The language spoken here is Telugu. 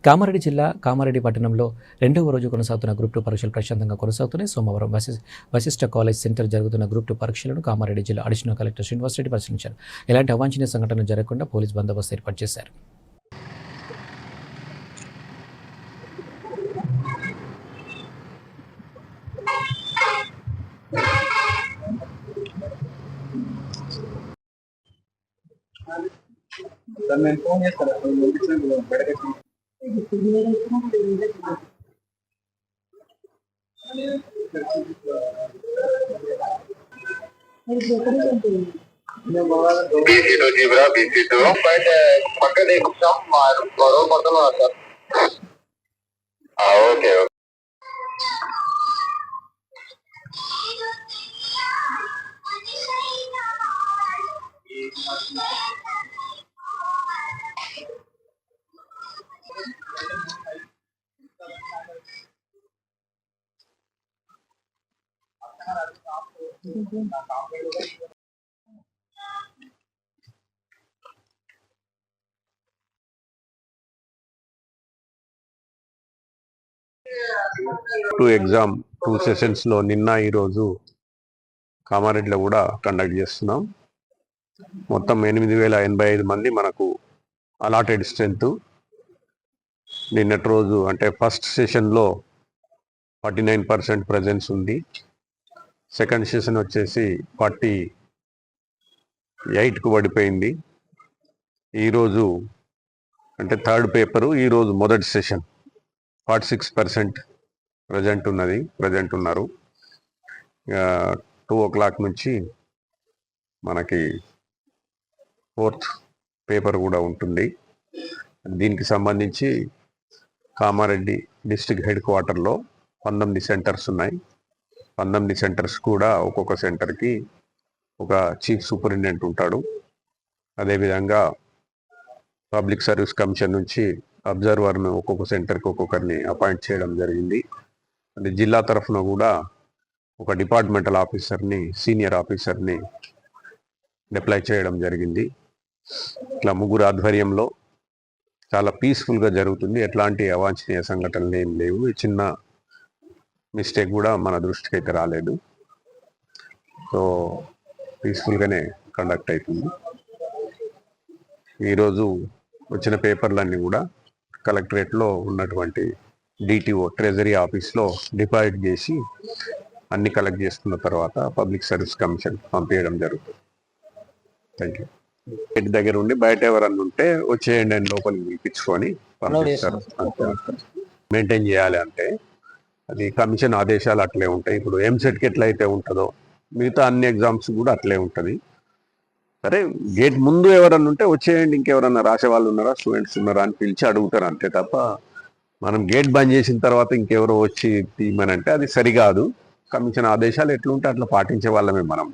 కామారెడ్డి జిల్లా కామారెడ్డి పట్టణంలో రెండవ రోజు కొనసాగుతున్న గ్రూప్ 2 పరీక్షలు ప్రశాంతంగా కొనసాగుతున్నాయి. సోమవారం వశిష్ఠ కాలేజ్ సెంటర్ జరుగుతున్న గ్రూప్ 2 పరీక్షలను కామారెడ్డి జిల్లా అడిషనల్ కలెక్టర్ శ్రీనివాస్ రెడ్డి పరిశీలించారు. ఎలాంటి అవాంఛనీయ సంఘటనలు జరగకుండా పోలీస్ బందోబస్తు ఏర్పాటు చేశారు. నేను ఫోన్ చేస్తాను బయటకి పక్కన గొడవ పడుతున్నా సార్. Okay okay. ఎగ్జామ్ 2 సెషన్స్లో నిన్న ఈరోజు కామారెడ్డిలో కూడా కండక్ట్ చేస్తున్నాం. మొత్తం 8085 మంది మనకు అలాటెడ్ స్ట్రెంత్. నిన్నటి రోజు అంటే ఫస్ట్ సెషన్లో 49% ప్రజెన్స్ ఉంది. సెకండ్ సెషన్ వచ్చేసి 48కు పడిపోయింది. ఈరోజు అంటే థర్డ్ పేపరు, ఈరోజు మొదటి సెషన్ 46% ప్రజెంట్ ఉన్నారు. 2 o'clock నుంచి మనకి ఫోర్త్ పేపర్ కూడా ఉంటుంది. దీనికి సంబంధించి కామారెడ్డి డిస్ట్రిక్ట్ హెడ్ క్వార్టర్లో 19 సెంటర్స్ ఉన్నాయి. 19 సెంటర్స్ కూడా ఒక్కొక్క సెంటర్కి ఒక చీఫ్ సూపరింటెండెంట్ ఉంటాడు. అదేవిధంగా పబ్లిక్ సర్వీస్ కమిషన్ నుంచి అబ్జర్వర్ను ఒక్కొక్క సెంటర్కి ఒక్కొక్కరిని అపాయింట్ చేయడం జరిగింది. అంటే జిల్లా తరఫున కూడా ఒక డిపార్ట్మెంటల్ ఆఫీసర్ని, సీనియర్ ఆఫీసర్ని డిప్లాయ్ చేయడం జరిగింది. ఇట్లా ముగ్గురు ఆధ్వర్యంలో చాలా పీస్ఫుల్గా జరుగుతుంది. ఎట్లాంటి అవాంఛనీయ సంఘటనలు ఏం లేవు. చిన్న మిస్టేక్ కూడా మన దృష్టికి అయితే రాలేదు. సో పీస్ఫుల్గానే కండక్ట్ అవుతుంది. ఈరోజు వచ్చిన పేపర్లన్నీ కూడా కలెక్టరేట్లో ఉన్నటువంటి డిటిఓ ట్రెజరీ ఆఫీస్లో డిపాజిట్ చేసి అన్ని కలెక్ట్ చేసుకున్న తర్వాత పబ్లిక్ సర్వీస్ కమిషన్ పంపించడం జరుగుతుంది. Thank you. ఇంటి దగ్గర ఉండి బయట ఎవరన్నా ఉంటే వచ్చేయండి అని లోపలికి పిలిపించుకొని పంపిస్తారు. మెయింటైన్ చేయాలి అంటే అది కమిషన్ ఆదేశాలు అట్లే ఉంటాయి. ఇప్పుడు ఎంసెట్కి ఎట్లయితే ఉంటుందో మిగతా అన్ని ఎగ్జామ్స్ కూడా అట్లే ఉంటుంది. సరే, గేట్ ముందు ఎవరన్నా ఉంటే వచ్చేయండి, ఇంకెవరన్నా రాసే వాళ్ళు ఉన్నారా, స్టూడెంట్స్ ఉన్నారా అని పిలిచి అడుగుతారు అంతే తప్ప మనం గేట్ బంద్ చేసిన తర్వాత ఇంకెవరో వచ్చి తీయమనంటే అది సరికాదు. కమిషన్ ఆదేశాలు ఎట్లుంటే అట్లా పాటించే వాళ్ళమే మనం.